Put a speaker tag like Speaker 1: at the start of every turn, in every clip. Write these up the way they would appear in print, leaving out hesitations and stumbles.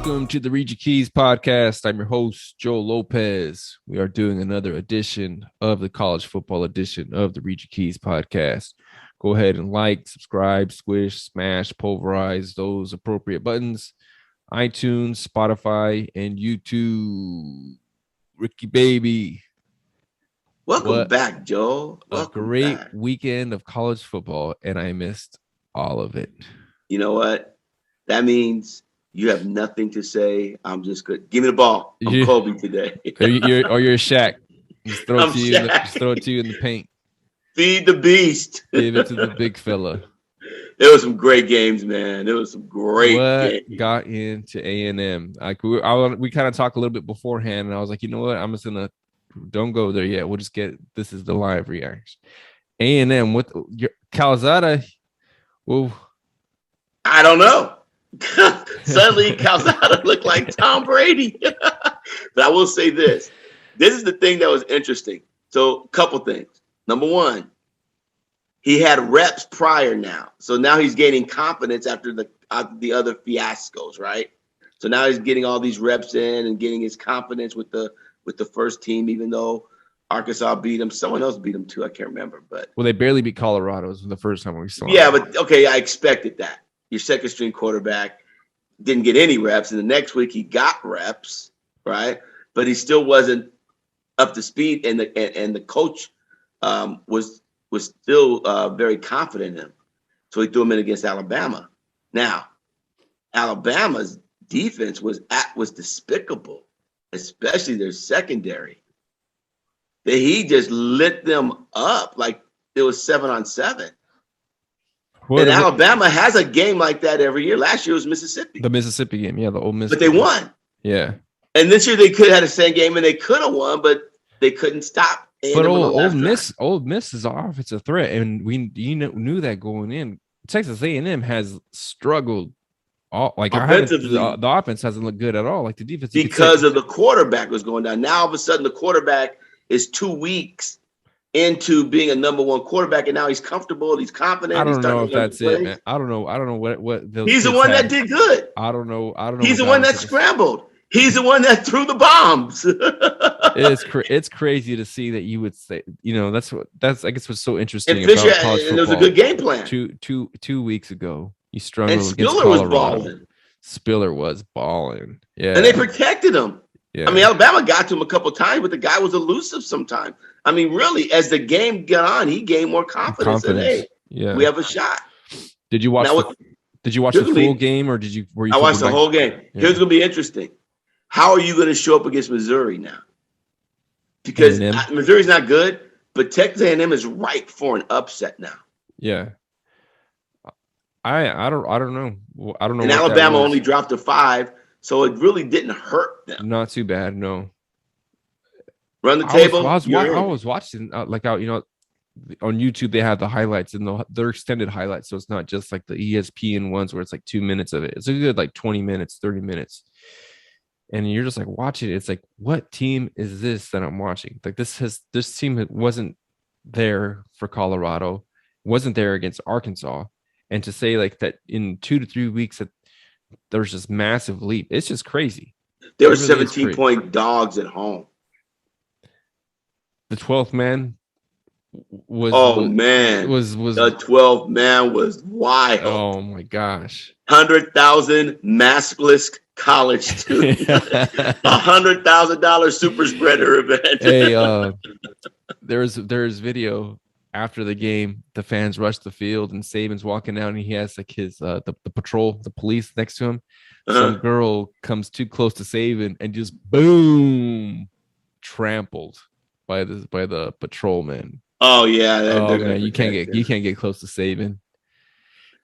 Speaker 1: Welcome to the Read Your Keys podcast. I'm your host, Joel Lopez. We are doing another edition of the college football edition of the Read Your Keys podcast. Go ahead and like, subscribe, squish, smash, pulverize those appropriate buttons. iTunes, Spotify, and YouTube. Ricky baby.
Speaker 2: Welcome back, Joel.
Speaker 1: Welcome a great back. Weekend of college football, and I missed all of it.
Speaker 2: You know what? That means you have nothing to say. I'm just good. Give me the ball. I'm Kobe today.
Speaker 1: You're Shaq. Just throw it to you in the paint.
Speaker 2: Feed the beast.
Speaker 1: Give it to the big fella.
Speaker 2: There was some great games, man. There was some great games.
Speaker 1: Got into A&M? Like we kind of talked a little bit beforehand, and I was like, you know what? I'm just gonna don't go there yet. We'll just get this is the live reaction. A&M with your Calzada. Well,
Speaker 2: I don't know. Suddenly, Calzada looked like Tom Brady. But I will say this. This is the thing that was interesting. So, a couple things. Number one, he had reps prior now. So now he's gaining confidence after the other fiascos, right? So now he's getting all these reps in and getting his confidence with the first team, even though Arkansas beat him. Someone else beat him too. I can't remember. But
Speaker 1: they barely beat Colorado. It was the first time we saw
Speaker 2: him. But okay, I expected that. Your second string quarterback didn't get any reps, and the next week he got reps, right? But he still wasn't up to speed, and the coach was still very confident in him. So he threw him in against Alabama. Now, Alabama's defense was despicable, especially their secondary. He just lit them up like it was 7-on-7. And Alabama has a game like that every year. Last year was Mississippi.
Speaker 1: The Mississippi game, yeah, the Ole Miss.
Speaker 2: But they won.
Speaker 1: Yeah.
Speaker 2: And this year they could have had the same game, and they could have won, but they couldn't stop.
Speaker 1: But Ole Miss is an offensive threat, and we knew that going in. Texas A&M has struggled. The offense hasn't looked good at all. Like the defense,
Speaker 2: because of the quarterback was going down. Now all of a sudden the quarterback is 2 weeks into being a number one quarterback, and now he's comfortable. He's confident.
Speaker 1: I don't know if that's it, man. I don't know what.
Speaker 2: He's the one that did good.
Speaker 1: I don't know.
Speaker 2: He's the one that scrambled. He's the one that threw the bombs.
Speaker 1: It's crazy to see that you would say, that's I guess what's so interesting
Speaker 2: and Fisher, about college football. And there was a good game plan.
Speaker 1: 2 weeks ago, he struggled
Speaker 2: and
Speaker 1: against Colorado. Spiller was balling. Yeah,
Speaker 2: and they protected him.
Speaker 1: Yeah.
Speaker 2: I mean, Alabama got to him a couple of times, but the guy was elusive sometimes. I mean, really, as the game got on, he gained more confidence. And, hey, we have a shot.
Speaker 1: Did you watch? Did you watch the full game, or were you?
Speaker 2: I watched the whole game. Yeah. Here's going to be interesting. How are you going to show up against Missouri now? Because Missouri's not good, but Texas A&M is ripe for an upset now.
Speaker 1: Yeah. I don't know. I don't know.
Speaker 2: And Alabama only dropped to 5. So it really didn't hurt them.
Speaker 1: Not too bad, no.
Speaker 2: Run the table.
Speaker 1: I was watching, on YouTube, they have the highlights and they're extended highlights. So it's not just like the ESPN ones where it's like 2 minutes of it. It's a good like 20 minutes, 30 minutes. And you're just like watching it. It's like, what team is this that I'm watching? Like this team wasn't there for Colorado, wasn't there against Arkansas. And to say like that in 2 to 3 weeks that there's this massive leap. It's just crazy.
Speaker 2: They were 17-point dogs at home.
Speaker 1: The 12th man was
Speaker 2: the 12th man was wild.
Speaker 1: Oh my gosh.
Speaker 2: 100,000 maskless college students. $100,000 super spreader event.
Speaker 1: Hey, there's video after the game. The fans rush the field and Saban's walking out and he has like his the patrol, the police next to him. Some girl comes too close to Saban and just boom, trampled by the patrolman.
Speaker 2: Oh yeah,
Speaker 1: man, you can't get close to Saban.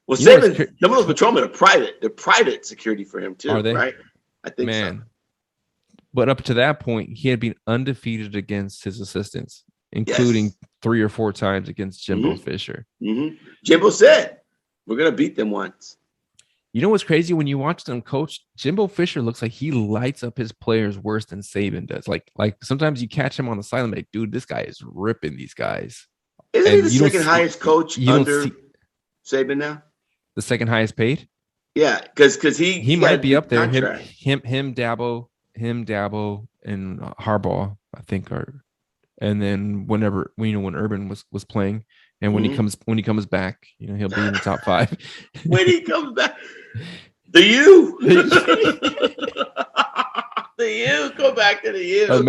Speaker 2: Well, Saban, some of those patrolmen are private. They're private security for him too.
Speaker 1: Are they?
Speaker 2: Right? I think so.
Speaker 1: But up to that point, he had been undefeated against his assistants, including 3 or 4 times against Jimbo Fisher.
Speaker 2: Mm-hmm. Jimbo said, "We're gonna beat them once."
Speaker 1: You know what's crazy? When you watch them coach, Jimbo Fisher looks like he lights up his players worse than Saban does. Like sometimes you catch him on the sideline, like, dude, this guy is ripping these guys.
Speaker 2: Isn't he the second highest coach under Saban now?
Speaker 1: The second highest paid?
Speaker 2: Yeah, because
Speaker 1: He
Speaker 2: got a
Speaker 1: might be up
Speaker 2: big
Speaker 1: there.
Speaker 2: contract.
Speaker 1: Dabo, and Harbaugh, I think are. And then whenever when Urban was playing, and
Speaker 2: Mhm.
Speaker 1: when he comes back, he'll be in the top five.
Speaker 2: When he comes back, the U, the U, go back to the U.
Speaker 1: A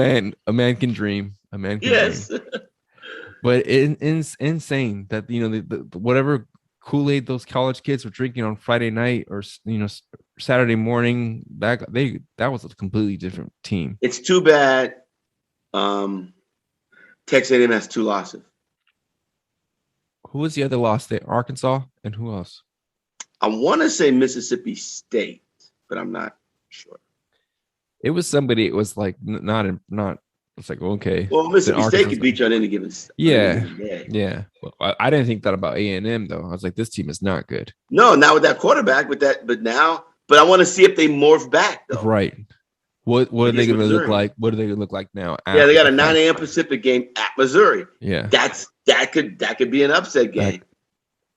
Speaker 1: man can dream. A man can dream.
Speaker 2: Yes.
Speaker 1: But insane that the whatever Kool-Aid those college kids were drinking on Friday night or Saturday morning, that was a completely different team.
Speaker 2: It's too bad. Texas A&M has 2 losses.
Speaker 1: Who was the other loss there? Arkansas, and who else?
Speaker 2: I want to say Mississippi State, but I'm not sure.
Speaker 1: It was somebody. It was like not. It's like, okay.
Speaker 2: Well,
Speaker 1: Then
Speaker 2: Mississippi State
Speaker 1: Arkansas.
Speaker 2: could beat you on any given
Speaker 1: Yeah,
Speaker 2: day.
Speaker 1: yeah. Well, I didn't think that about A&M though. I was like, this team is not good.
Speaker 2: No, not with that quarterback, but I want to see if they morph back though.
Speaker 1: Right. What are they
Speaker 2: Against
Speaker 1: going to look
Speaker 2: Missouri.
Speaker 1: like? What are they going to look like now?
Speaker 2: Yeah, they got a
Speaker 1: the
Speaker 2: 9
Speaker 1: fact?
Speaker 2: a.m. Pacific game at Missouri.
Speaker 1: Yeah.
Speaker 2: That could be an upset game.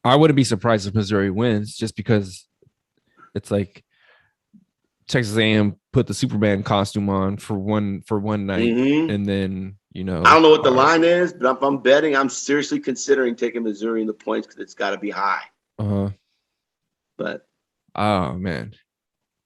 Speaker 1: I wouldn't be surprised if Missouri wins, just because it's like Texas A&M put the Superman costume on for one night,
Speaker 2: Mhm.
Speaker 1: and then
Speaker 2: I don't know what the line is, but if I'm betting, I'm seriously considering taking Missouri in the points because it's got to be high. But
Speaker 1: oh man,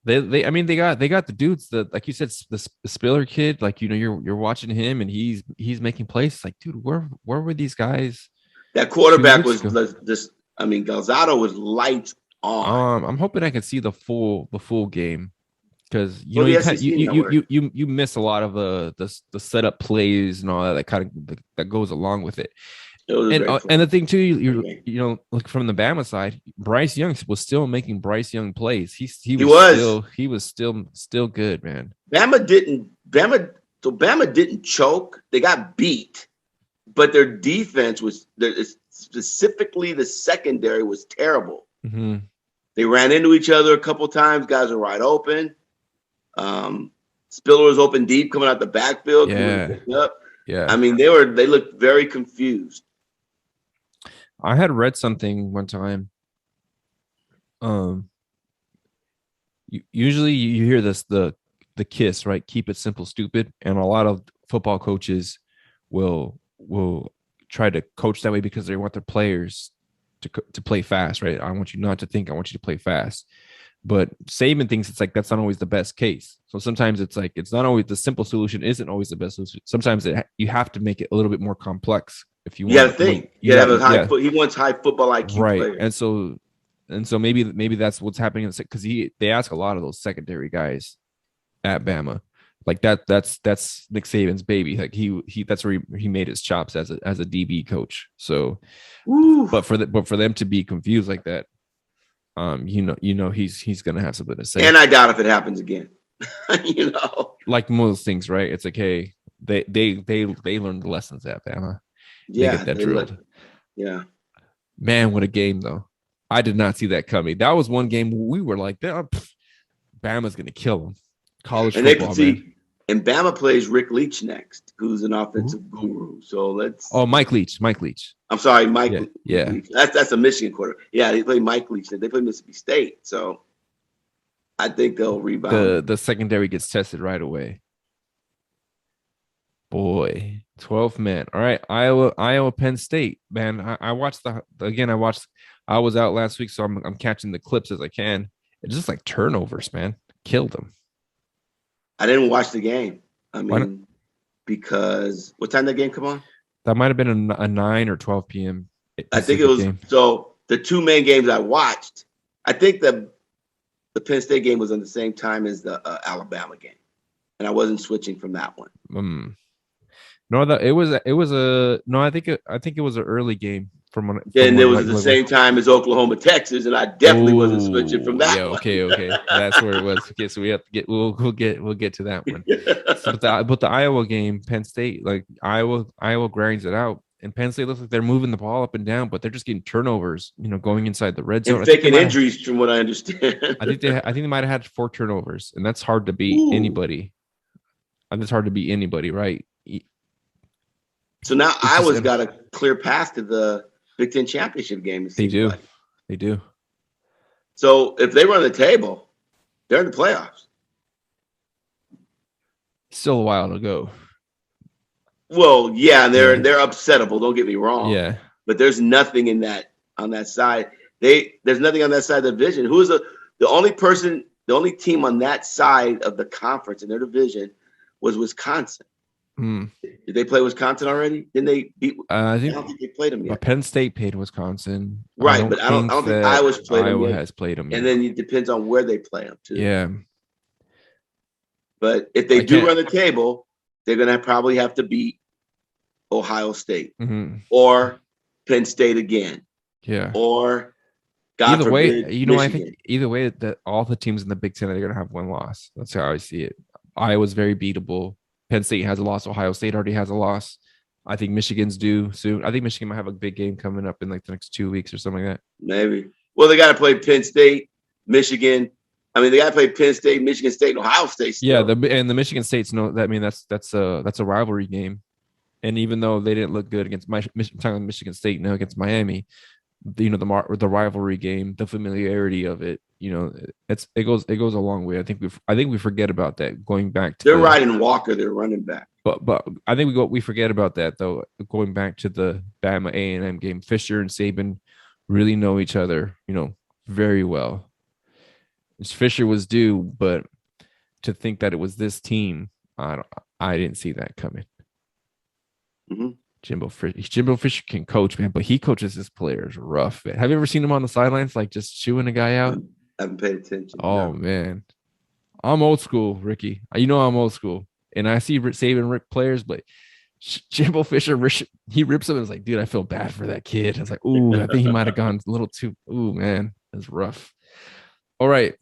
Speaker 1: they I mean they got the dudes that, like you said, the Spiller kid, like you're watching him and he's making plays. It's like, dude, where were these guys?
Speaker 2: that quarterback was just. I mean, Galzado was lights on.
Speaker 1: I'm hoping I can see the full game, because you miss a lot of the setup plays and all that kind of that goes along with it. And the thing too, like from the Bama side, Bryce Young was still making Bryce Young plays. He was still good, man.
Speaker 2: Bama didn't choke. They got beat, but their defense was specifically the secondary was terrible.
Speaker 1: Mm-hmm.
Speaker 2: They ran into each other a couple times. Guys were wide open. Spiller was open deep coming out the backfield.
Speaker 1: Yeah.
Speaker 2: I mean, they looked very confused.
Speaker 1: I had read something one time. Usually you hear this, the KISS, right? Keep it simple, stupid. And a lot of football coaches will try to coach that way because they want their players to play fast, right? I want you not to think, I want you to play fast. But Saban thinks it's like that's not always the best case. So sometimes it's like it's not always the simple solution isn't always the best solution. Sometimes you have to make it a little bit more complex if you want.
Speaker 2: You got to think. You have a high foot. He wants high football IQ
Speaker 1: right
Speaker 2: players.
Speaker 1: And so maybe that's what's happening, because they ask a lot of those secondary guys at Bama. Like that's Nick Saban's baby. Like he that's where he made his chops as a DB coach. So but for them to be confused like that, he's gonna have something to say.
Speaker 2: And I doubt if it happens again.
Speaker 1: Like most things, right? It's like, hey, they learned the lessons at Bama.
Speaker 2: Yeah,
Speaker 1: they get that drilled.
Speaker 2: Yeah,
Speaker 1: man, what a game though! I did not see that coming. That was one game we were like, Bama's gonna kill them. College
Speaker 2: and
Speaker 1: football, man.
Speaker 2: And Bama plays Rick Leach next, who's an offensive guru. So let's.
Speaker 1: Oh, Mike Leach.
Speaker 2: I'm sorry, Mike.
Speaker 1: Yeah.
Speaker 2: Leach. That's a Michigan quarter. Yeah, they play Mike Leach. They play Mississippi State. So I think they'll rebound.
Speaker 1: The secondary gets tested right away. Boy, 12th man. All right, Iowa, Penn State. Man, I watched I was out last week, so I'm catching the clips as I can. It's just like turnovers, man. Killed them.
Speaker 2: I didn't watch the game. I mean, because what time did that game come on?
Speaker 1: That might have been a 9 or 12 p.m.
Speaker 2: I think it was game. So the two main games I watched, I think the Penn State game was on the same time as the Alabama game, and I wasn't switching from that one.
Speaker 1: No, it was no. I think it was an early game from
Speaker 2: and it was the same time as Oklahoma, Texas, and I definitely wasn't switching from that.
Speaker 1: Yeah, okay, that's where it was. Okay, so we have to get we'll get to that one. So, but the Iowa game, Penn State, like Iowa grinds it out, and Penn State looks like they're moving the ball up and down, but they're just getting turnovers, going inside the red zone,
Speaker 2: and faking injuries, from what I understand.
Speaker 1: I think they might have had 4 turnovers, and that's hard to beat anybody. And it's hard to beat anybody, right?
Speaker 2: So now Iowa's got a clear path to the Big Ten championship game.
Speaker 1: They do.
Speaker 2: So if they run the table, they're in the playoffs.
Speaker 1: Still a while to go.
Speaker 2: Well, yeah, they're upsettable. Don't get me wrong.
Speaker 1: Yeah.
Speaker 2: But there's nothing on that side. There's nothing on that side of the division. Who is the only team on that side of the conference in their division was Wisconsin. Did they play Wisconsin already? Didn't they beat? I don't think they played them yet.
Speaker 1: Penn State played Wisconsin,
Speaker 2: right? But I don't think Iowa
Speaker 1: has played them yet.
Speaker 2: And then it depends on where they play them too.
Speaker 1: Yeah.
Speaker 2: But if they do run the table, they're going to probably have to beat Ohio State or Penn State again.
Speaker 1: Yeah.
Speaker 2: Or
Speaker 1: God either way,
Speaker 2: Michigan.
Speaker 1: I think either way that all the teams in the Big Ten are going to have one loss. That's how I see it. Iowa's very beatable. Penn State has a loss. Ohio State already has a loss. I think Michigan's due soon. I think Michigan might have a big game coming up in like the next 2 weeks or something like that. Maybe.
Speaker 2: Well, they got to play Penn State, Michigan. I mean, they got to play Penn State, Michigan State, and Ohio State. Still.
Speaker 1: Yeah, the Michigan State's that's a rivalry game. And even though they didn't look good against Michigan State now against Miami, the rivalry game, the familiarity of it, it goes a long way. I think we forget about that going back to
Speaker 2: they're riding Walker, they're running back.
Speaker 1: But I think we forget about that though. Going back to the Bama A&M game, Fisher and Saban really know each other, very well. Fisher was due, but to think that it was this team, I didn't see that coming.
Speaker 2: Mm-hmm.
Speaker 1: Jimbo Fisher can coach, man, but he coaches his players rough, man. Have you ever seen him on the sidelines, like just chewing a guy out?
Speaker 2: I haven't paid attention.
Speaker 1: Oh, man. I'm old school, Ricky. I'm old school. And I see Saban players, but Jimbo Fisher, he rips him and is like, dude, I feel bad for that kid. I was like, ooh, I think he might have gone a little too, ooh, man, that's rough. All right.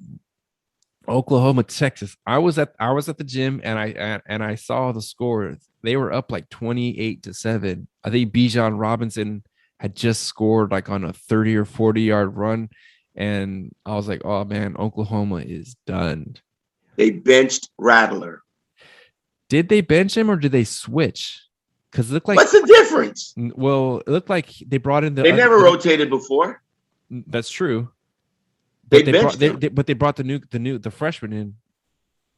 Speaker 1: Oklahoma, Texas. I was at the gym and I saw the score. They were up like 28-7. I think Bijan Robinson had just scored like on a 30 or 40-yard run. And I was like, oh man, Oklahoma is done.
Speaker 2: They benched Rattler.
Speaker 1: Did they bench him or did they switch? Because it looked like
Speaker 2: what's the difference?
Speaker 1: Well, it looked like they brought in
Speaker 2: they never rotated before.
Speaker 1: That's true.
Speaker 2: They
Speaker 1: brought the freshman in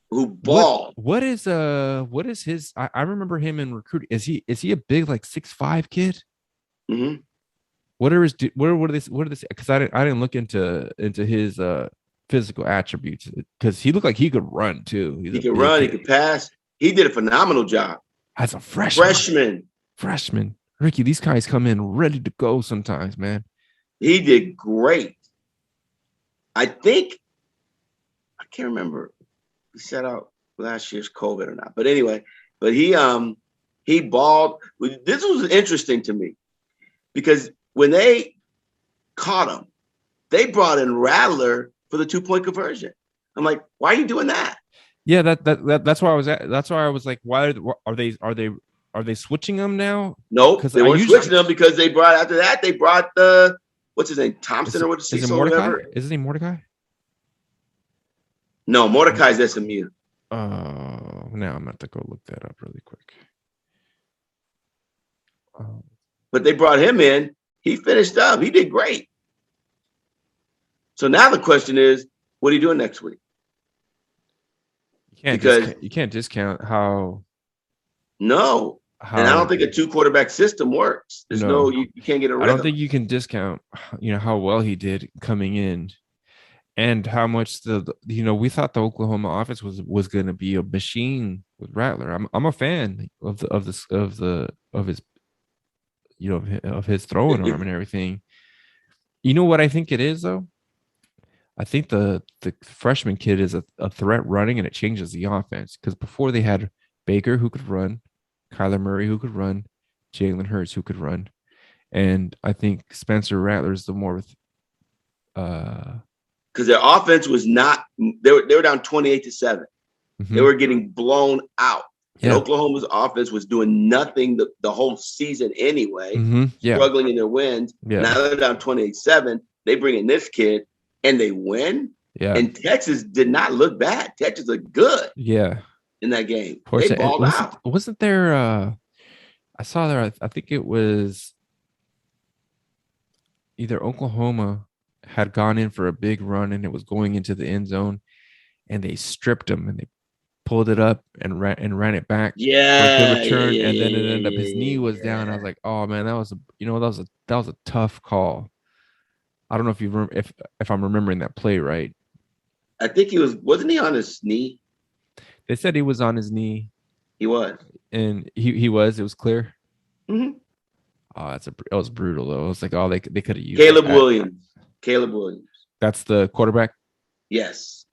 Speaker 2: who balled.
Speaker 1: What is his? I remember him in recruiting. Is he a big like 6'5" kid?
Speaker 2: Mm-hmm.
Speaker 1: What are they? Because I didn't look into his physical attributes because he looked like he could run too.
Speaker 2: He could run. Kid. He could pass. He did a phenomenal job
Speaker 1: as a freshman. Ricky, these guys come in ready to go sometimes, man.
Speaker 2: He did great. I think I can't remember he set out last year's COVID or not, but anyway, he balled. This was interesting to me because when they caught him, they brought in Rattler for the 2-point conversion. I'm like, why are you doing that?
Speaker 1: Yeah, that's why I was at. That's why I was like, why are they switching them now?
Speaker 2: No, they weren't switching them because they brought the what's his name? Thompson or what is
Speaker 1: it Mordecai? Is his name Mordecai?
Speaker 2: No, Mordecai's SMU.
Speaker 1: Oh, now I'm gonna have to go look that up really quick.
Speaker 2: But they brought him in. He finished up. He did great. So now the question is, what are you doing next week?
Speaker 1: You can't discount how.
Speaker 2: No. And I don't think a 2-quarterback system works. There's you can't get a rhythm.
Speaker 1: I don't think you can discount, how well he did coming in, and how much we thought the Oklahoma offense was going to be a machine with Rattler. I'm a fan of his throwing arm and everything. You know what I think it is though? I think the freshman kid is a threat running, and it changes the offense because before they had Baker who could run, Kyler Murray who could run, Jalen Hurts who could run, and I think Spencer Rattler is the more
Speaker 2: because their offense was not they were down 28-7. Mm-hmm. They were getting blown out. Yeah. And Oklahoma's offense was doing nothing the whole season anyway, struggling in their wins. Yeah. Now they're down 28-7. They bring in this kid and they win.
Speaker 1: Yeah.
Speaker 2: And Texas did not look bad. Texas looked good.
Speaker 1: Yeah.
Speaker 2: In that game. They balled out.
Speaker 1: Wasn't there I saw there I think it was either Oklahoma had gone in for a big run and it was going into the end zone, and they stripped him and they pulled it up and ran it back for a good
Speaker 2: Yeah, yeah,
Speaker 1: return,
Speaker 2: yeah,
Speaker 1: and
Speaker 2: yeah,
Speaker 1: then it ended up
Speaker 2: yeah,
Speaker 1: his knee was
Speaker 2: yeah,
Speaker 1: down. I
Speaker 2: yeah.
Speaker 1: was like, oh man, that was a that was a tough call. I don't know if if I'm remembering that play right.
Speaker 2: I think wasn't he on his knee?
Speaker 1: They said he was on his knee,
Speaker 2: He was.
Speaker 1: and he was. It was clear.
Speaker 2: Hmm.
Speaker 1: Oh, that was brutal though. It was like, oh, they could have used
Speaker 2: Caleb
Speaker 1: that.
Speaker 2: Williams. Caleb Williams.
Speaker 1: That's the quarterback.
Speaker 2: Yes.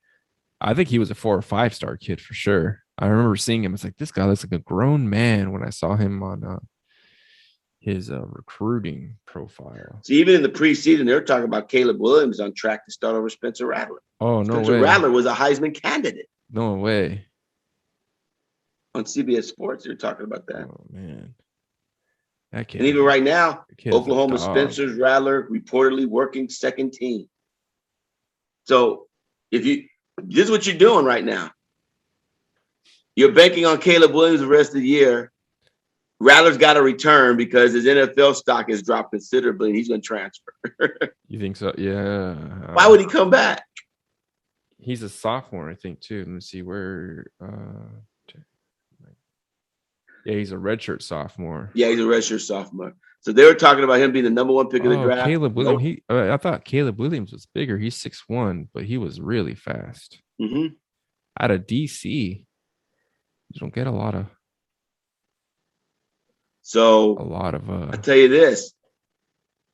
Speaker 1: I think he was a 4 or 5 star kid for sure. I remember seeing him. It's like this guy looks like a grown man when I saw him on his recruiting profile.
Speaker 2: So even in the preseason, they were talking about Caleb Williams on track to start over Spencer Rattler.
Speaker 1: Oh no
Speaker 2: Spencer
Speaker 1: way!
Speaker 2: Rattler was a Heisman candidate
Speaker 1: No way!
Speaker 2: on CBS Sports. They were talking about that.
Speaker 1: Oh man, that kid.
Speaker 2: And even right now,
Speaker 1: kid is a
Speaker 2: Oklahoma
Speaker 1: dog.
Speaker 2: Spencer's Rattler reportedly working second team. So this is what you're doing right now. You're banking on Caleb Williams the rest of the year. Rattler's got to return because his NFL stock has dropped considerably, and he's going to transfer.
Speaker 1: You think so? Yeah.
Speaker 2: Why would he come back?
Speaker 1: He's a sophomore, I think, too. Let me see where. Yeah, he's a redshirt sophomore.
Speaker 2: Yeah, he's a redshirt sophomore. So they were talking about him being the number 1 pick of the draft.
Speaker 1: Caleb Williams. Nope. I thought Caleb Williams was bigger. He's 6'1", but he was really fast.
Speaker 2: Mm-hmm.
Speaker 1: Out of DC, you don't get a lot of.
Speaker 2: So I tell you this,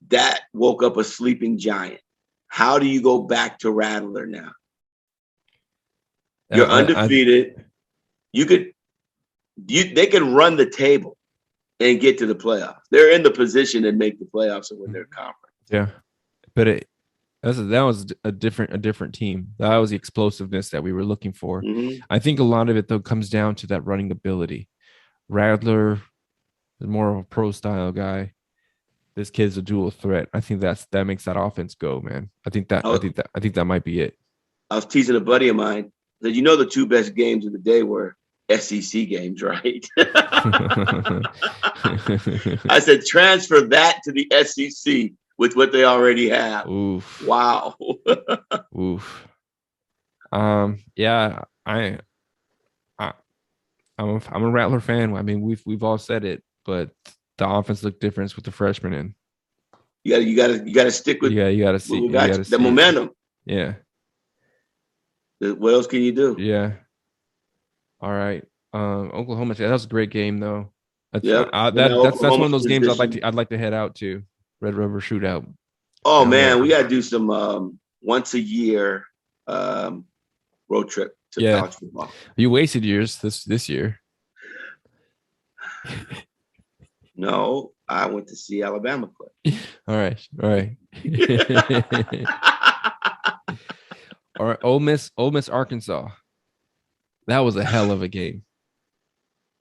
Speaker 2: that woke up a sleeping giant. How do you go back to Rattler now? You're undefeated. They can run the table and get to the playoffs. They're in the position and make the playoffs and win their conference.
Speaker 1: Yeah, but that was a different team. That was the explosiveness that we were looking for.
Speaker 2: Mm-hmm.
Speaker 1: I think a lot of it though comes down to that running ability. Rattler is more of a pro style guy. This kid's a dual threat. I think that makes that offense go, man. I think that might be it.
Speaker 2: I was teasing a buddy of mine that the 2 best games of the day were SEC games, right? I said transfer that to the SEC with what they already have.
Speaker 1: Oof.
Speaker 2: Wow.
Speaker 1: Oof. Yeah, I'm a Rattler fan. I mean, we've all said it, but the offense looked different with the freshmen in.
Speaker 2: You gotta stick with.
Speaker 1: Yeah, you gotta see
Speaker 2: the momentum.
Speaker 1: Yeah.
Speaker 2: What else can you do?
Speaker 1: Yeah. All right. Oklahoma. That was a great game, though. That's one of those games I'd like to head out to. Red River Shootout.
Speaker 2: Oh man, we gotta do some once a year road trip to college football.
Speaker 1: You wasted years this year.
Speaker 2: No, I went to see Alabama play.
Speaker 1: All right. All right. Ole Miss Arkansas. That was a hell of a game.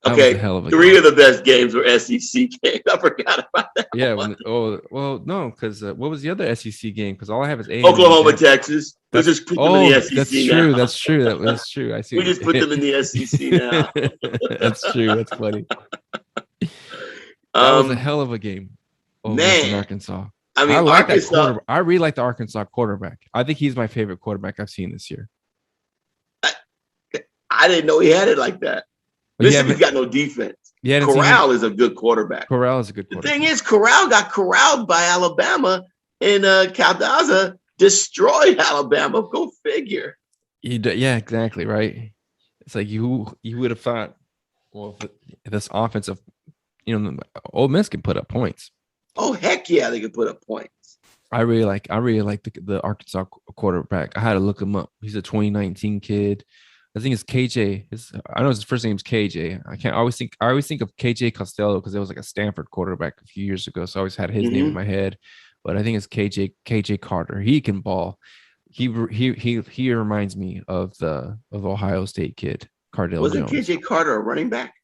Speaker 2: Okay, 3 of the best games were SEC games. I forgot about that.
Speaker 1: Yeah. No, because what was the other SEC game? Because all I have is
Speaker 2: Oklahoma, Texas. We just put them in the SEC.
Speaker 1: That's true. That's true. That's true. I see.
Speaker 2: We just put them in the SEC now.
Speaker 1: That's true. That's funny. That was a hell of a game. Man, Arkansas.
Speaker 2: I mean,
Speaker 1: I really like the Arkansas quarterback. I think he's my favorite quarterback I've seen this year.
Speaker 2: I didn't know he had it like that. Mississippi's got no defense. Corral is a good quarterback. The thing is, Corral got corralled by Alabama, and Caldaza destroyed Alabama. Go figure.
Speaker 1: Yeah, exactly right. It's like you would have thought, well, this offensive, Ole Miss can put up points.
Speaker 2: Oh heck yeah, they can put up points.
Speaker 1: I really like the Arkansas quarterback. I had to look him up. He's a 2019 kid. I think it's KJ. I know his first name's KJ. I always think of KJ Costello because it was like a Stanford quarterback a few years ago. So I always had his name in my head, but I think it's KJ Carter. He can ball. He reminds me of Ohio State kid Cardell
Speaker 2: Wasn't
Speaker 1: Jones.
Speaker 2: KJ Carter a running back?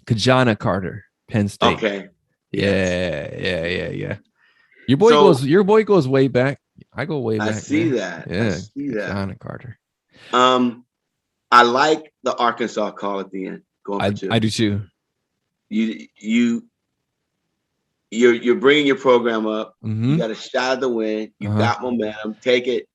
Speaker 1: Kajana Carter, Penn State.
Speaker 2: Okay.
Speaker 1: Yeah. Your boy goes way back. I go way back.
Speaker 2: I see that.
Speaker 1: Kajana Carter.
Speaker 2: I like the Arkansas call at the end.
Speaker 1: I do too.
Speaker 2: You you're bringing your program up.
Speaker 1: Mm-hmm.
Speaker 2: You got a shot at the win. You got momentum. Take it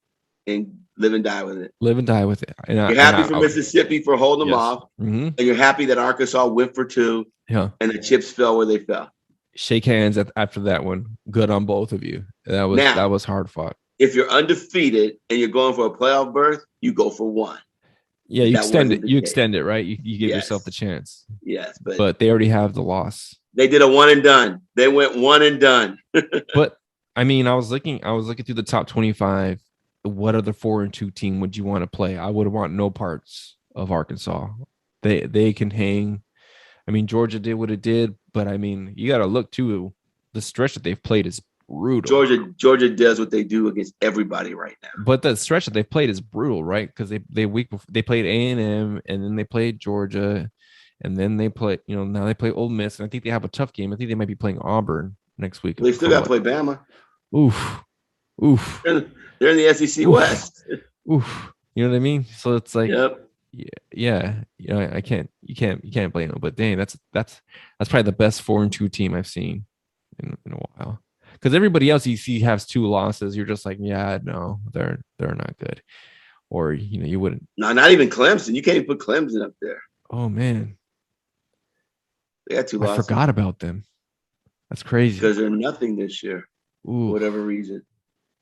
Speaker 2: and live and die with it.
Speaker 1: Live and die with it.
Speaker 2: You're happy for Mississippi for holding them off,
Speaker 1: mm-hmm.
Speaker 2: and you're happy that Arkansas went for 2.
Speaker 1: Yeah,
Speaker 2: and the chips fell where they fell.
Speaker 1: Shake hands after that one. Good on both of you. That was hard fought.
Speaker 2: If you're undefeated and you're going for a playoff berth, you go for 1.
Speaker 1: Yeah, you extend it. You extend it, right? You give yourself the chance.
Speaker 2: Yes,
Speaker 1: but they already have the loss.
Speaker 2: They did a one and done. They went one and done.
Speaker 1: But I mean, I was looking through the top 25. What other 4-2 team would you want to play? I would want no parts of Arkansas. They can hang. I mean, Georgia did what it did, but I mean, you got to look too. The stretch that they've played is brutal.
Speaker 2: Georgia does what they do against everybody right now.
Speaker 1: But the stretch that they played is brutal, right? Because they played A&M, and then they played Georgia, and then they play. Now they play Ole Miss, and I think they have a tough game. I think they might be playing Auburn next week.
Speaker 2: They still got to play Bama.
Speaker 1: Oof.
Speaker 2: They're in the SEC West.
Speaker 1: Oof. You know what I mean? So it's like,
Speaker 2: yep.
Speaker 1: Yeah. You can't blame them. But dang, that's probably the best 4-2 team I've seen in a while. Because everybody else you see has 2 losses. You're just like, yeah, no, they're not good. Or you wouldn't.
Speaker 2: No, not even Clemson. You can't even put Clemson up there.
Speaker 1: Oh man,
Speaker 2: they got 2 losses.
Speaker 1: I forgot about them. That's crazy.
Speaker 2: Because they're nothing this year. For whatever reason.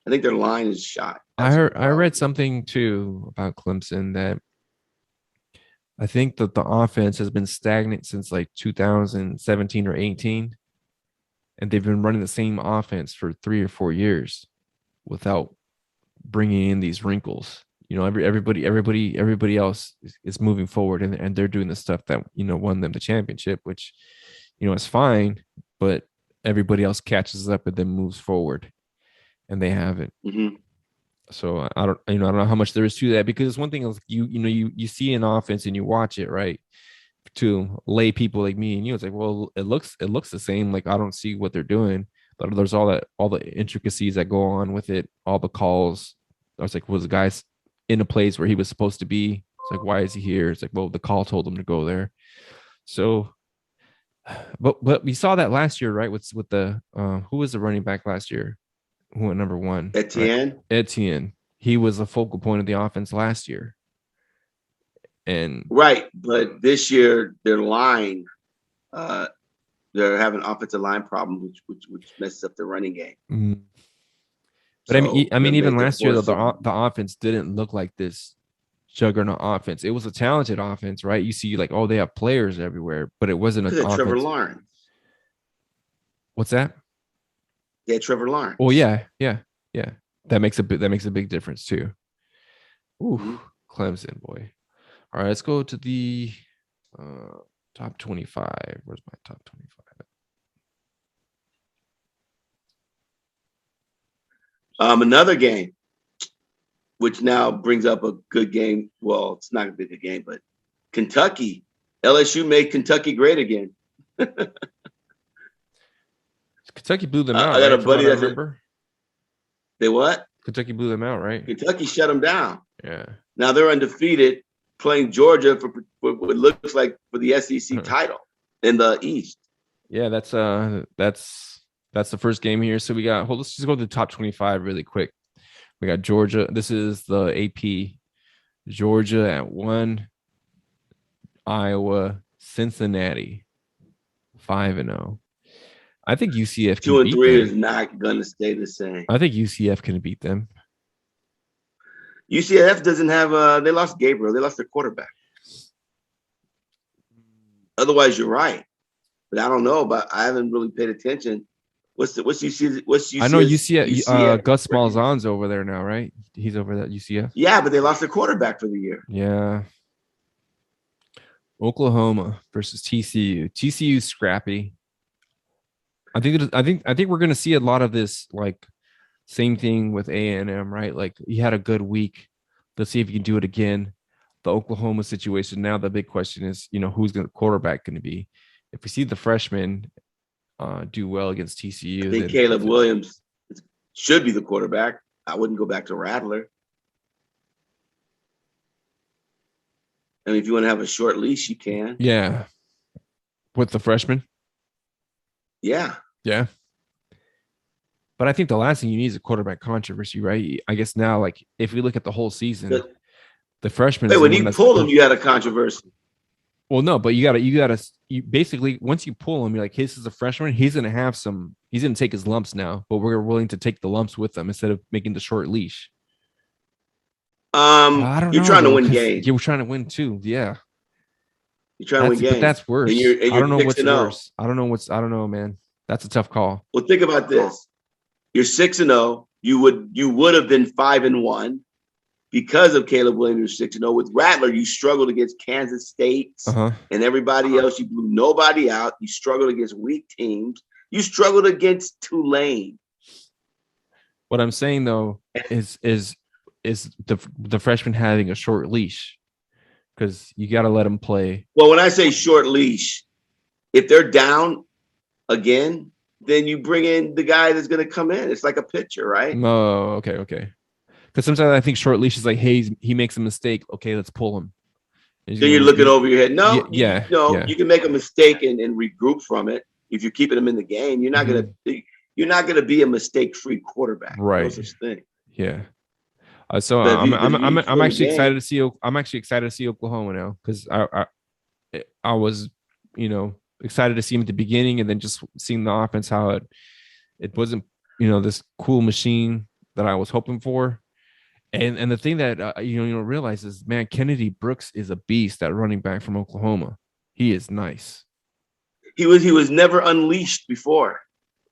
Speaker 2: I think their line is shot.
Speaker 1: I read something too about Clemson that I think that the offense has been stagnant since like 2017 or 18, and they've been running the same offense for 3 or 4 years without bringing in these wrinkles. Everybody else is moving forward, and they're doing the stuff that won them the championship, which is fine, but everybody else catches up and then moves forward. And they haven't.
Speaker 2: Mm-hmm.
Speaker 1: So I don't know how much there is to that, because it's one thing is you see an offense and you watch it, right? To lay people like me and you, it's like, well, it looks the same. Like, I don't see what they're doing, but there's all the intricacies that go on with it, all the calls. I was like, was the guy in a place where he was supposed to be? It's like, why is he here? It's like, well, the call told him to go there. So, but we saw that last year, right? With the who was the running back last year? Who went number 1?
Speaker 2: Etienne.
Speaker 1: Right? Etienne. He was a focal point of the offense last year. And
Speaker 2: right, but this year their line, they're having offensive line problems, which messes up their running game.
Speaker 1: Mm-hmm. But I mean, even last year, the offense didn't look like this juggernaut offense. It was a talented offense, right? You see, like, oh, they have players everywhere, but it wasn't an offense.
Speaker 2: Trevor Lawrence.
Speaker 1: What's that?
Speaker 2: Yeah, Trevor Lawrence.
Speaker 1: Oh yeah. That makes a big difference too. Ooh, Clemson, boy. All right, let's go to the top 25. Where's my top
Speaker 2: 25? Another game, which now brings up a good game. Well, it's not a big game, but Kentucky. LSU made Kentucky great again.
Speaker 1: Kentucky blew them out.
Speaker 2: I got
Speaker 1: right?
Speaker 2: a buddy that they what?
Speaker 1: Kentucky blew them out, right?
Speaker 2: Kentucky shut them down.
Speaker 1: Yeah.
Speaker 2: Now they're undefeated, playing Georgia for what looks like for the SEC title in the East.
Speaker 1: Yeah, that's the first game here. So we got. Let's just go to the top 25 really quick. We got Georgia. This is the AP. Georgia at 1. Iowa, Cincinnati, 5-0. I think UCF can
Speaker 2: 2 and 3
Speaker 1: beat
Speaker 2: is not going to stay the same.
Speaker 1: I think UCF can beat them.
Speaker 2: UCF doesn't have. They lost Gabriel. They lost their quarterback. Otherwise, you're right. But I don't know. But I haven't really paid attention. What's UCF?
Speaker 1: I know UCF. Gus Malzahn's over there now, right? He's over at UCF.
Speaker 2: Yeah, but they lost their quarterback for the year.
Speaker 1: Yeah. Oklahoma versus TCU. TCU's scrappy. I think we're gonna see a lot of this, like, same thing with A&M, right? Like, he had a good week. Let's see if he can do it again. The Oklahoma situation. Now the big question is, who's the quarterback going to be? If we see the freshman do well against TCU,
Speaker 2: I think Caleb Williams should be the quarterback. I wouldn't go back to Rattler. I mean, if you want to have a short leash, you can.
Speaker 1: Yeah. With the freshman?
Speaker 2: Yeah.
Speaker 1: Yeah. But I think the last thing you need is a quarterback controversy, right? I guess now, like if we look at the whole season, the freshman
Speaker 2: Wait,
Speaker 1: is the
Speaker 2: when
Speaker 1: one
Speaker 2: you
Speaker 1: that's
Speaker 2: pulled him, you had a controversy.
Speaker 1: well, no, but you basically once you pull him, you're like, his is a freshman. He's gonna take his lumps now, but we're willing to take the lumps with him instead of making the short leash. I don't
Speaker 2: You're
Speaker 1: know
Speaker 2: trying to
Speaker 1: though,
Speaker 2: win
Speaker 1: because
Speaker 2: games.
Speaker 1: you were trying to win too. Yeah,
Speaker 2: You're trying to win games,
Speaker 1: that's
Speaker 2: and
Speaker 1: worse. I
Speaker 2: you're
Speaker 1: don't know
Speaker 2: six
Speaker 1: what's
Speaker 2: and zero.
Speaker 1: worse. I don't know, man. That's a tough call.
Speaker 2: Well, think about this: you're 6-0. You would have been 5-1 because of Caleb Williams 6-0. With Rattler, you struggled against Kansas State and everybody else. You blew nobody out. You struggled against weak teams. You struggled against Tulane.
Speaker 1: What I'm saying though is the freshman having a short leash because you got to let them play.
Speaker 2: Well, when I say short leash, if they're down again, then you bring in the guy that's going to come in. It's like a pitcher, right?
Speaker 1: Oh, okay. Because sometimes I think short leash is like, hey, he makes a mistake. Okay, let's pull him.
Speaker 2: Then you're looking over your head. No,
Speaker 1: yeah.
Speaker 2: You can make a mistake and regroup from it. If you're keeping him in the game, you're not gonna be a mistake-free quarterback.
Speaker 1: Right.
Speaker 2: No such thing.
Speaker 1: Yeah. So I'm actually excited to see. I'm actually excited to see Oklahoma now because I was excited to see him at the beginning and then just seeing the offense how it wasn't this cool machine that I was hoping for. And the thing that you don't realize is, man, Kennedy Brooks is a beast at running back from Oklahoma. He is nice.
Speaker 2: He was never unleashed before.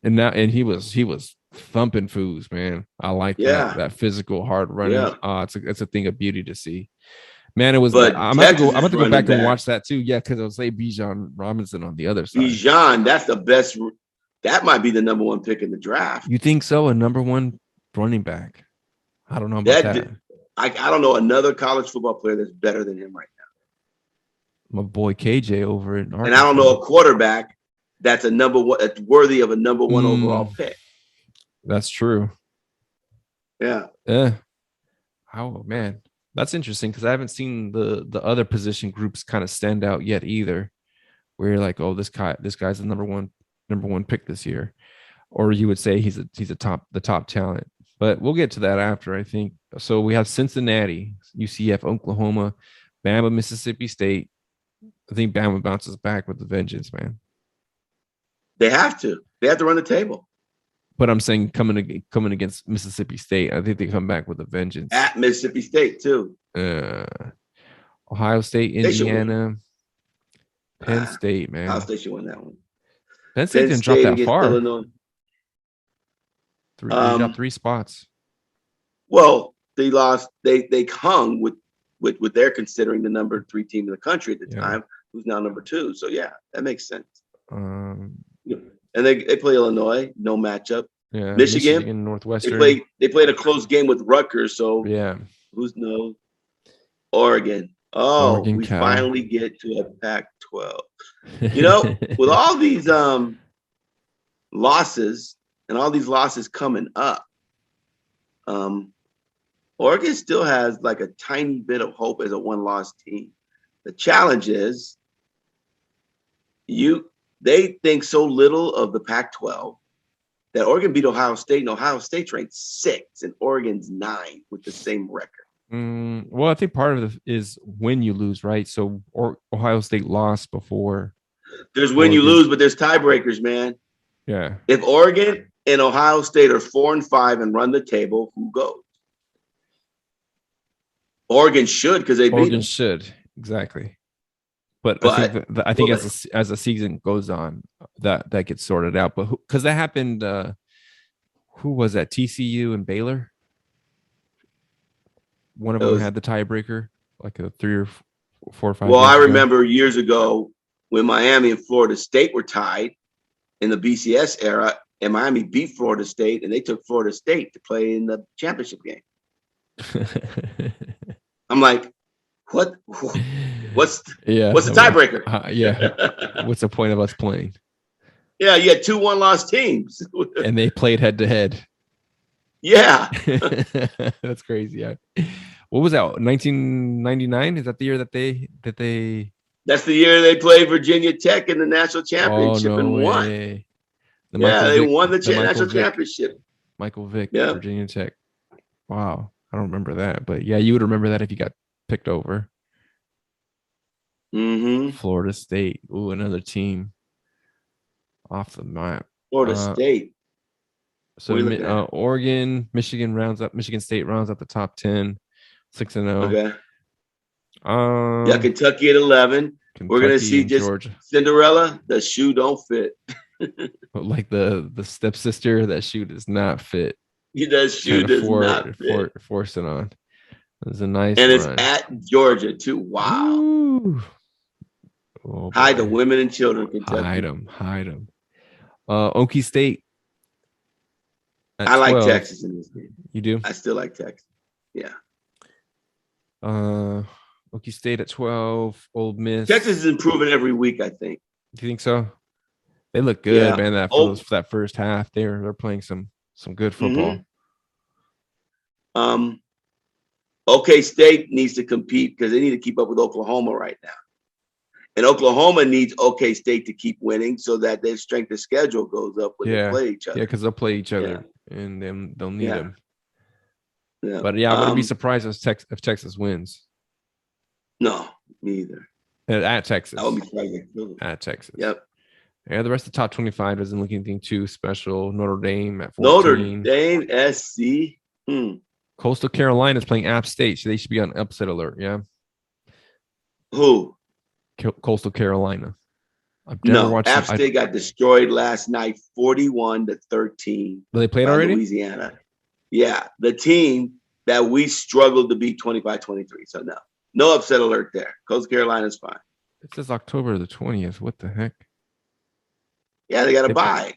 Speaker 1: And he was thumping foos, man. I like that physical hard running. Yeah. It's a thing of beauty to see. Man, it was. I'm about to go back and watch that too. Yeah, because I would say Bijan Robinson on the other side.
Speaker 2: Bijan, that's the best. That might be the number one pick in the draft.
Speaker 1: You think so? A number one running back? I don't know about that.
Speaker 2: I don't know another college football player that's better than him right now.
Speaker 1: My boy KJ over in Arkansas.
Speaker 2: And I don't know a quarterback that's a number one, that's worthy of a number one overall pick.
Speaker 1: That's true.
Speaker 2: Yeah.
Speaker 1: Yeah. Oh man, that's interesting because I haven't seen the other position groups kind of stand out yet either. Where you're like, oh, this guy's the number one pick this year, or you would say he's the top talent. But we'll get to that after, I think. So we have Cincinnati, UCF, Oklahoma, Bama, Mississippi State. I think Bama bounces back with the vengeance, man.
Speaker 2: They have to run the table.
Speaker 1: But I'm saying coming against Mississippi State, I think they come back with a vengeance.
Speaker 2: At Mississippi State, too.
Speaker 1: Ohio State, Indiana, Penn State, man.
Speaker 2: Ohio State should win that one.
Speaker 1: Penn State didn't drop that far. Illinois. They dropped 3 spots.
Speaker 2: Well, they lost. They hung with they're considering the number 3 team in the country at the time, who's now number 2. So yeah, that makes sense. And they play Illinois, no matchup.
Speaker 1: Yeah,
Speaker 2: Michigan,
Speaker 1: Northwestern.
Speaker 2: They played a close game with Rutgers. So
Speaker 1: yeah,
Speaker 2: who's knows? Oregon. Oh, we finally get to a Pac-12. With all these losses. And all these losses coming up, Oregon still has like a tiny bit of hope as a one-loss team. The challenge is they think so little of the Pac-12 that Oregon beat Ohio State, and Ohio State's ranked 6 and Oregon's 9 with the same record.
Speaker 1: Well, I think part of it is when you lose, right? So Ohio State lost before.
Speaker 2: There's when you lose, but there's tiebreakers, man.
Speaker 1: Yeah.
Speaker 2: If Oregon and Ohio State are 4-5 and run the table, who goes? Oregon should because they beat them.
Speaker 1: Oregon should, exactly. But I think as the season goes on, that gets sorted out. But because that happened, who was that? TCU and Baylor. One of them had the tiebreaker, like a 3 or 4 or 5.
Speaker 2: Well, I remember years ago when Miami and Florida State were tied in the BCS era. And Miami beat Florida State, and they took Florida State to play in the championship game. I'm like, what? What's the tiebreaker?
Speaker 1: What's the point of us playing?
Speaker 2: Yeah, you had 2 one-loss teams,
Speaker 1: and they played head to head.
Speaker 2: Yeah,
Speaker 1: that's crazy. Yeah. What was that? 1999? Is that the year that they?
Speaker 2: That's the year they played Virginia Tech in the national championship and won. They won the national championship.
Speaker 1: Michael Vick,
Speaker 2: Yeah.
Speaker 1: Virginia Tech. Wow. I don't remember that, but yeah, you would remember that if you got picked over.
Speaker 2: Mm-hmm.
Speaker 1: Florida State. Ooh, another team off the map.
Speaker 2: Florida State.
Speaker 1: So
Speaker 2: What are you looking at?
Speaker 1: Oregon, Michigan State rounds up the top 10, 6-0.
Speaker 2: Okay. Yeah, Kentucky at 11. We're gonna
Speaker 1: Kentucky
Speaker 2: see
Speaker 1: and
Speaker 2: just
Speaker 1: Georgia.
Speaker 2: Cinderella. The shoe don't fit.
Speaker 1: Like the stepsister, that shoe does not fit.
Speaker 2: That shoe
Speaker 1: Trying
Speaker 2: does not fit.
Speaker 1: force it on. It was a nice
Speaker 2: And it's
Speaker 1: run.
Speaker 2: at Georgia too. Wow.
Speaker 1: Ooh. Oh,
Speaker 2: Hide the
Speaker 1: boy.
Speaker 2: women and children, Kentucky.
Speaker 1: Hide them. Okie State at
Speaker 2: I
Speaker 1: 12.
Speaker 2: like Texas in this game.
Speaker 1: You do?
Speaker 2: I still like Texas. Yeah.
Speaker 1: Okie State at 12. Ole Miss.
Speaker 2: Texas is improving every week, I think.
Speaker 1: Do you think so? They look good,
Speaker 2: Yeah.
Speaker 1: man. For that first half, they're playing some good football.
Speaker 2: Mm-hmm. OK State needs to compete because they need to keep up with Oklahoma right now. And Oklahoma needs OK State to keep winning so that their strength of schedule goes up when they play each other.
Speaker 1: Yeah, because they'll play each other and then they'll need them.
Speaker 2: Yeah.
Speaker 1: But yeah, I wouldn't be surprised if Texas wins.
Speaker 2: No, me either.
Speaker 1: At Texas.
Speaker 2: I would be surprised.
Speaker 1: At Texas.
Speaker 2: Yep.
Speaker 1: Yeah, the rest of the top 25 doesn't look anything too special. Notre Dame at 14.
Speaker 2: Notre Dame, SC.
Speaker 1: Coastal Carolina is playing App State, so they should be on upset alert. Yeah.
Speaker 2: Who?
Speaker 1: Coastal Carolina. I've never watched.
Speaker 2: App State got destroyed last night, 41-13.
Speaker 1: They played already?
Speaker 2: Louisiana. Yeah, the team that we struggled to beat 25-23. So no upset alert there. Coastal Carolina's fine.
Speaker 1: It says October the 20th. What the heck?
Speaker 2: Yeah, they got a bye.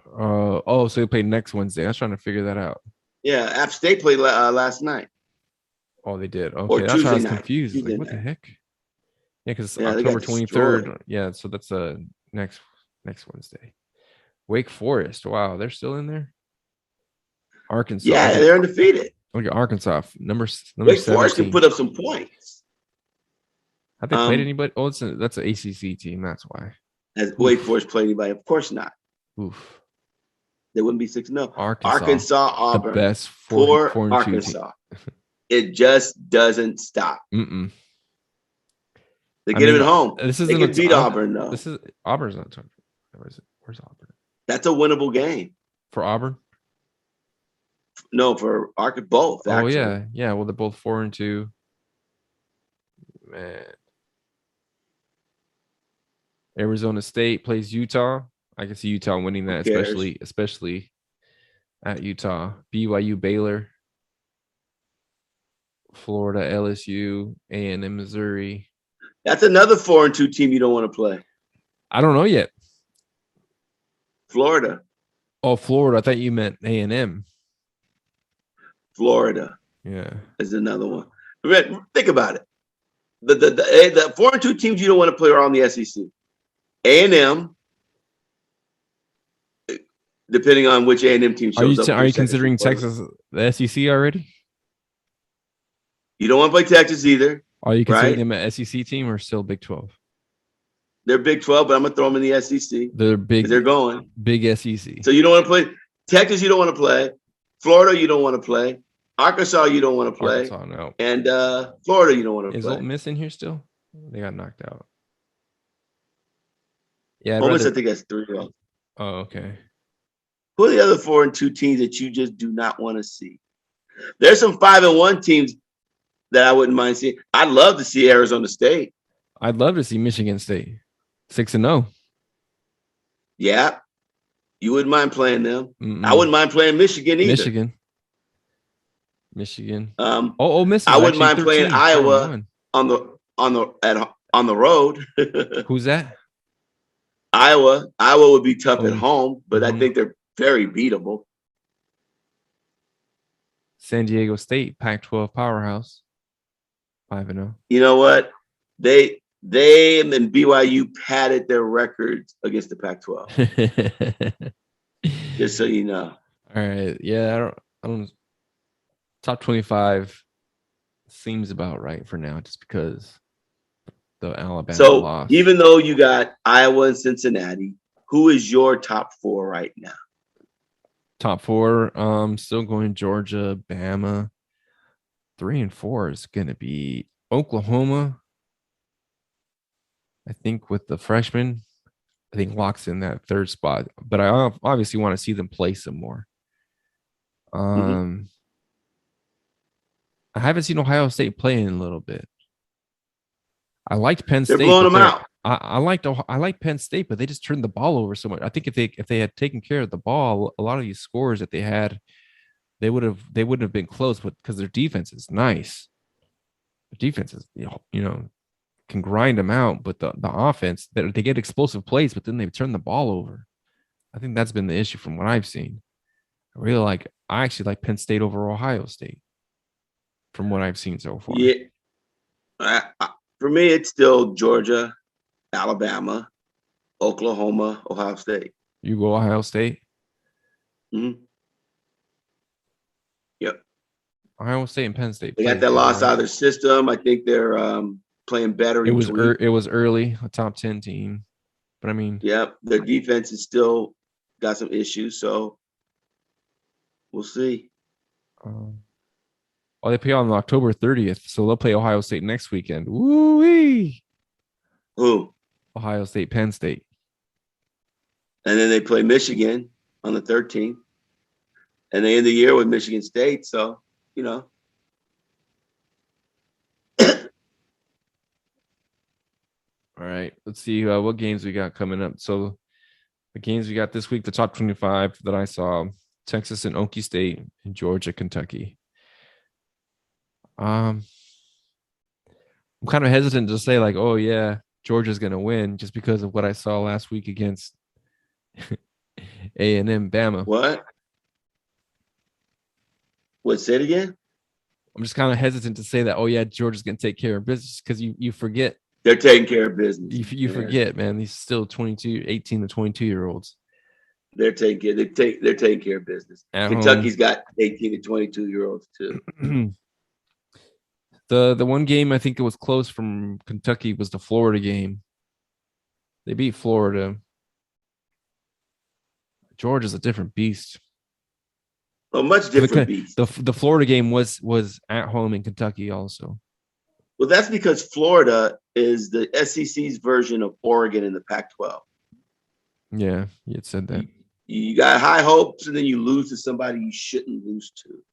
Speaker 1: So they play next Wednesday. I was trying to figure that out.
Speaker 2: Yeah, App State played last night.
Speaker 1: Oh, they did. Okay, that's why I was confused. Like, what the heck? Yeah, because it's October 23rd. Yeah, so that's next Wednesday. Wake Forest. Wow, they're still in there. Arkansas.
Speaker 2: Yeah, they're undefeated.
Speaker 1: Look at Arkansas. Number
Speaker 2: Wake
Speaker 1: 17.
Speaker 2: Forest can put up some points.
Speaker 1: Have they played anybody? Oh, that's an ACC team. That's why.
Speaker 2: Has Wake Forest played anybody? Of course not.
Speaker 1: Oof.
Speaker 2: They wouldn't be 6-0.
Speaker 1: Arkansas,
Speaker 2: Auburn.
Speaker 1: The best
Speaker 2: for Arkansas. It just doesn't stop.
Speaker 1: Mm-mm.
Speaker 2: They get him at home.
Speaker 1: They
Speaker 2: can beat Auburn, though.
Speaker 1: Auburn's not tough. Where's Auburn?
Speaker 2: That's a winnable game.
Speaker 1: For Auburn?
Speaker 2: No, for both. Actually.
Speaker 1: Oh, yeah. Well, they're both 4-2. Man. Arizona State plays Utah. I can see Utah winning that, especially at Utah. BYU, Baylor, Florida, LSU, A&M, Missouri.
Speaker 2: That's another 4-2 team you don't want to play.
Speaker 1: I don't know yet.
Speaker 2: Florida.
Speaker 1: Oh, Florida. I thought you meant A&M.
Speaker 2: Florida.
Speaker 1: Yeah.
Speaker 2: Is another one. Think about it. The 4-2 teams you don't want to play are on the SEC. A&M, depending on which A&M team shows up.
Speaker 1: Are you considering Texas the SEC already?
Speaker 2: You don't want to play Texas either.
Speaker 1: Are you considering them an SEC team or still Big 12?
Speaker 2: They're Big 12, but I'm gonna throw them in the SEC.
Speaker 1: They're big.
Speaker 2: They're going
Speaker 1: big SEC.
Speaker 2: So you don't want to play Texas. You don't want to play Florida. You don't want to play Arkansas. You don't want to play.
Speaker 1: Arkansas, no.
Speaker 2: And Florida. You don't want to play.
Speaker 1: Is Ole Miss in here still? They got knocked out. Yeah,
Speaker 2: Ole Miss, I think that's 3.
Speaker 1: Oh, okay.
Speaker 2: Who are the other 4-2 teams that you just do not want to see? There's some 5-1 teams that I wouldn't mind seeing. I'd love to see Arizona State.
Speaker 1: I'd love to see Michigan State 6-0.
Speaker 2: Yeah, you wouldn't mind playing them. Mm-mm. I wouldn't mind playing Michigan either.
Speaker 1: Michigan.
Speaker 2: Ole Miss. I wouldn't mind playing Iowa on the road.
Speaker 1: Who's that?
Speaker 2: Iowa. Iowa would be tough at home, but I think they're very beatable.
Speaker 1: San Diego State, Pac-12 powerhouse, 5-0.
Speaker 2: You know what? They and BYU padded their records against the Pac-12. Just so you know.
Speaker 1: All right. Yeah, I don't. Top 25 seems about right for now, just because the Alabama loss.
Speaker 2: Even though you got Iowa and Cincinnati, who is your top 4 right now?
Speaker 1: Top four. Still going Georgia, Bama. 3 and 4 is going to be Oklahoma. I think with the freshmen, I think locks in that third spot. But I obviously want to see them play some more.
Speaker 2: Mm-hmm.
Speaker 1: I haven't seen Ohio State play in a little bit. I liked Penn
Speaker 2: They're
Speaker 1: State,
Speaker 2: blowing
Speaker 1: but
Speaker 2: them out.
Speaker 1: I liked Penn State, but they just turned the ball over so much. I think if they had taken care of the ball, a lot of these scores that they had, they wouldn't have been close. But because their defense is nice, the defense is can grind them out, but the offense they get explosive plays, but then they turn the ball over. I think that's been the issue from what I've seen. I actually like Penn State over Ohio State from what I've seen so far.
Speaker 2: Yeah. For me, it's still Georgia, Alabama, Oklahoma, Ohio State.
Speaker 1: You go Ohio State?
Speaker 2: Mm-hmm. Yep.
Speaker 1: Ohio State and Penn State.
Speaker 2: They got that loss out of their system. I think they're playing better each week.
Speaker 1: It was early, a top 10 team. But I mean,
Speaker 2: yep, their defense is still got some issues, so we'll see.
Speaker 1: They play on October 30th, so they'll play Ohio State next weekend. Woo-wee!
Speaker 2: Who?
Speaker 1: Ohio State, Penn State.
Speaker 2: And then they play Michigan on the 13th. And they end the year with Michigan State, so, All
Speaker 1: right, let's see what games we got coming up. So the games we got this week, the top 25 that I saw, Texas and Okie State, and Georgia, Kentucky. I'm kind of hesitant to say like, oh yeah, Georgia's gonna win just because of what I saw last week against A&M Bama.
Speaker 2: What? Say it again?
Speaker 1: I'm just kind of hesitant to say that, oh yeah, Georgia's gonna take care of business because you forget
Speaker 2: they're taking care of business.
Speaker 1: You forget, man, these still 18 to 22-year-olds.
Speaker 2: They're taking care of business. Kentucky's got 18 to 22-year-olds too.
Speaker 1: The one game I think it was close from Kentucky was the Florida game. They beat Florida. Georgia's a different beast.
Speaker 2: A much different beast.
Speaker 1: The Florida game was at home in Kentucky also.
Speaker 2: Well, that's because Florida is the SEC's version of Oregon in the Pac-12.
Speaker 1: Yeah, you had said that.
Speaker 2: You got high hopes, and then you lose to somebody you shouldn't lose to.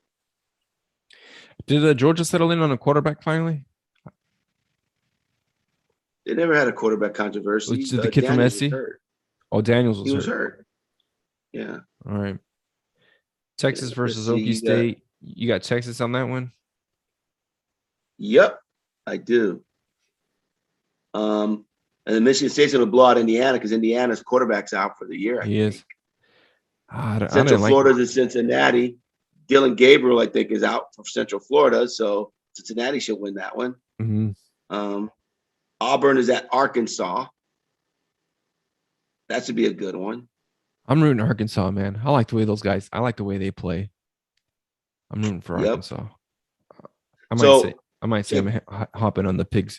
Speaker 1: Did Georgia settle in on a quarterback finally?
Speaker 2: They never had a quarterback controversy.
Speaker 1: The kid from SC? Oh, Daniels was
Speaker 2: hurt. Yeah.
Speaker 1: All right. Texas versus Okie State. You got Texas on that one?
Speaker 2: Yep, I do. And then Michigan State's going to blow out Indiana because Indiana's quarterback's out for the year.
Speaker 1: He is.
Speaker 2: Central Florida's in Cincinnati. Dylan Gabriel, I think, is out for Central Florida, so Cincinnati should win that one.
Speaker 1: Mm-hmm.
Speaker 2: Auburn is at Arkansas. That should be a good one.
Speaker 1: I'm rooting Arkansas, man. I like the way they play. I'm rooting for Arkansas. I might say I'm hopping on the Pig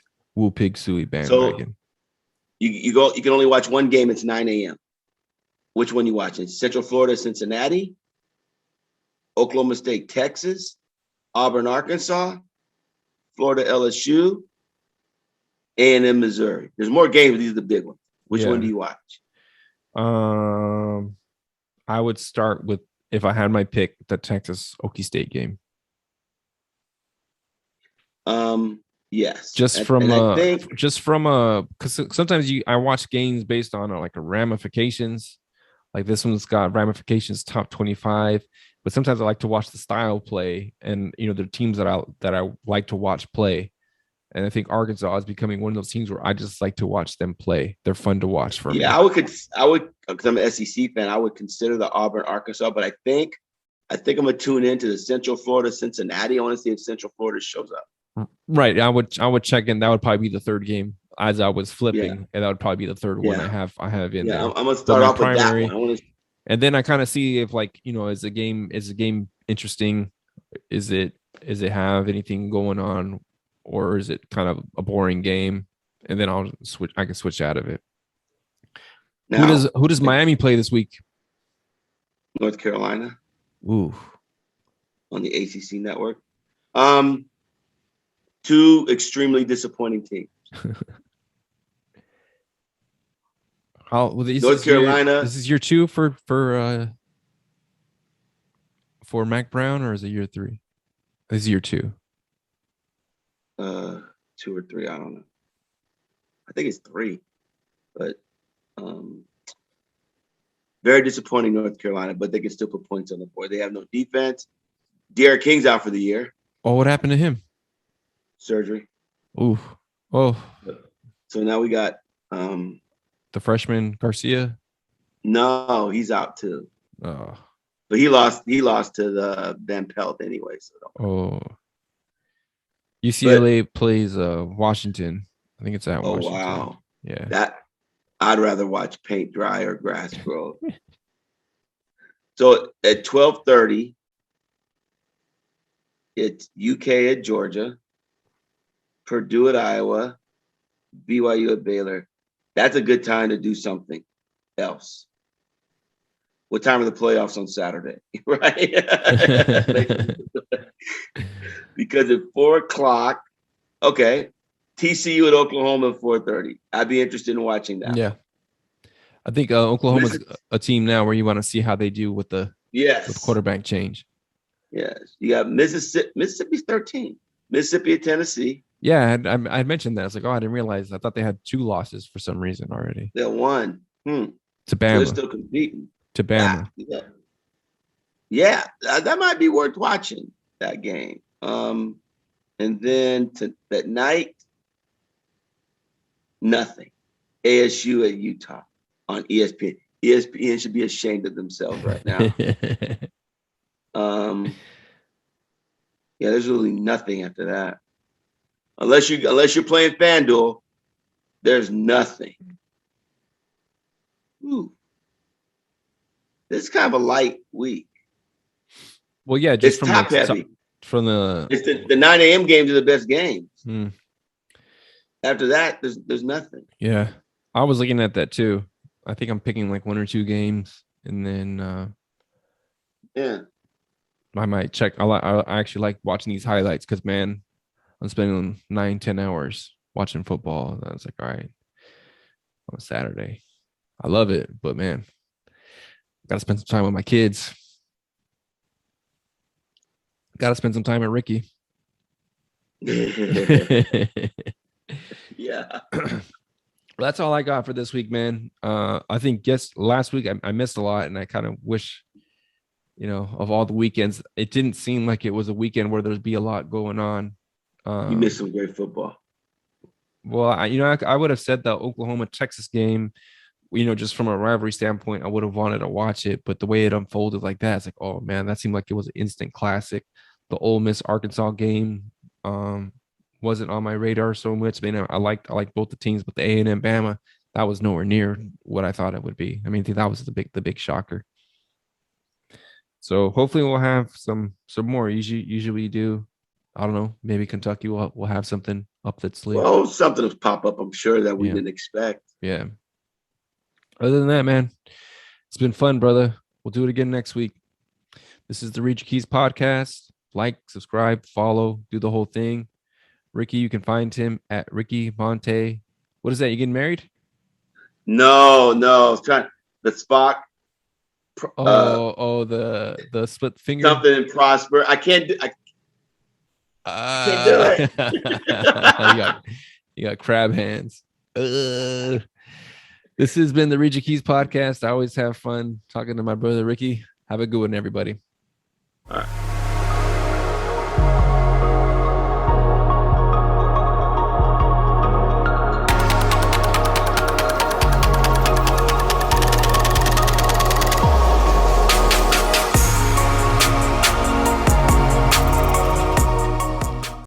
Speaker 1: Suey bandwagon.
Speaker 2: So you can only watch one game. It's 9 a.m. Which one you watching? Central Florida, Cincinnati, Oklahoma State, Texas, Auburn, Arkansas, Florida, LSU, A&M, Missouri. There's more games, but these are the big ones. Which one do you watch?
Speaker 1: I would start with, if I had my pick, the Texas Okie State game.
Speaker 2: Yes.
Speaker 1: Because sometimes I watch games based on like a ramifications. Like this one's got ramifications top 25, but sometimes I like to watch the style play, and there are teams that I like to watch play. And I think Arkansas is becoming one of those teams where I just like to watch them play. They're fun to watch for me.
Speaker 2: I would, because I'm an SEC fan, I would consider the Auburn, Arkansas, but I think I'm gonna tune into the Central Florida, Cincinnati. I want to see if Central Florida shows up.
Speaker 1: Right. I would check in. That would probably be the third game as I was flipping, and that would probably be the third one I have in there.
Speaker 2: I'm gonna start off with that one.
Speaker 1: And then I kind of see if is the game interesting? Is it have anything going on? Or is it kind of a boring game? And then I can switch out of it. Now, who does Miami play this week?
Speaker 2: North Carolina.
Speaker 1: Ooh.
Speaker 2: on the ACC network. Two extremely disappointing teams. North Carolina.
Speaker 1: This is year 2 for Mac Brown, or is it year 3? This is year 2.
Speaker 2: 2 or 3, I don't know. I think it's 3, but very disappointing North Carolina, but they can still put points on the board. They have no defense. Derek King's out for the year.
Speaker 1: Oh, what happened to him?
Speaker 2: Surgery.
Speaker 1: Ooh. Oh.
Speaker 2: So now we got
Speaker 1: The freshman Garcia.
Speaker 2: No, he's out too.
Speaker 1: Oh.
Speaker 2: But he lost to the Van Pelt anyway. So
Speaker 1: UCLA plays Washington. I think it's at Washington.
Speaker 2: Oh wow.
Speaker 1: Yeah.
Speaker 2: That I'd rather watch paint dry or grass grow. So at 12:30, it's UK at Georgia, Purdue at Iowa, BYU at Baylor. That's a good time to do something else. What time are the playoffs on Saturday? Right? Because at 4:00, okay, TCU at Oklahoma at 4:30. I'd be interested in watching that.
Speaker 1: Yeah. I think Oklahoma's a team now where you want to see how they do with the quarterback change.
Speaker 2: Yes. You got Mississippi's 13. Mississippi at Tennessee.
Speaker 1: Yeah, I mentioned that. I was like, I didn't realize. I thought they had 2 losses for some reason already.
Speaker 2: They won.
Speaker 1: To Bama.
Speaker 2: So they're still competing.
Speaker 1: To Bama.
Speaker 2: Yeah, that might be worth watching, that game. And then that night, nothing. ASU at Utah on ESPN. ESPN should be ashamed of themselves right now. There's really nothing after that. Unless you're playing FanDuel, there's nothing. Ooh. This is kind of a light week.
Speaker 1: Well, yeah, just
Speaker 2: it's top heavy.
Speaker 1: It's
Speaker 2: the 9 a.m. games are the best games. After that, there's nothing.
Speaker 1: Yeah, I was looking at that too. I think I'm picking like 1 or 2 games, and then I might check. I actually like watching these highlights because, man, I'm spending 9-10 hours watching football. And I was like, all right, on a Saturday. I love it, but man, got to spend some time with my kids. Got to spend some time at Ricky.
Speaker 2: Yeah.
Speaker 1: Well, that's all I got for this week, man. I think last week I missed a lot, and I kind of wish, of all the weekends, it didn't seem like it was a weekend where there'd be a lot going on.
Speaker 2: You missed some great football.
Speaker 1: Well, I would have said the Oklahoma-Texas game, just from a rivalry standpoint, I would have wanted to watch it, but the way it unfolded like that, it's like, oh man, that seemed like it was an instant classic. The Ole Miss Arkansas game wasn't on my radar so much. I liked both the teams, but the A&M Bama, that was nowhere near what I thought it would be. I mean, I think that was the big shocker. So hopefully we'll have some more. Usually we do. I don't know. Maybe Kentucky will have something up that sleeve.
Speaker 2: Well, something will pop up, I'm sure, that we didn't expect.
Speaker 1: Yeah. Other than that, man, it's been fun, brother. We'll do it again next week. This is the Reach Your Keys podcast. Like, subscribe, follow, do the whole thing. Ricky, you can find him at Ricky Monte. What is that? You getting married?
Speaker 2: No. I was trying the Spock.
Speaker 1: The split finger.
Speaker 2: Something in Prosper. I can't do. Can't do
Speaker 1: it. you got crab hands. This has been the Read Your Keys podcast. I always have fun talking to my brother Ricky. Have a good one, everybody.
Speaker 2: All right.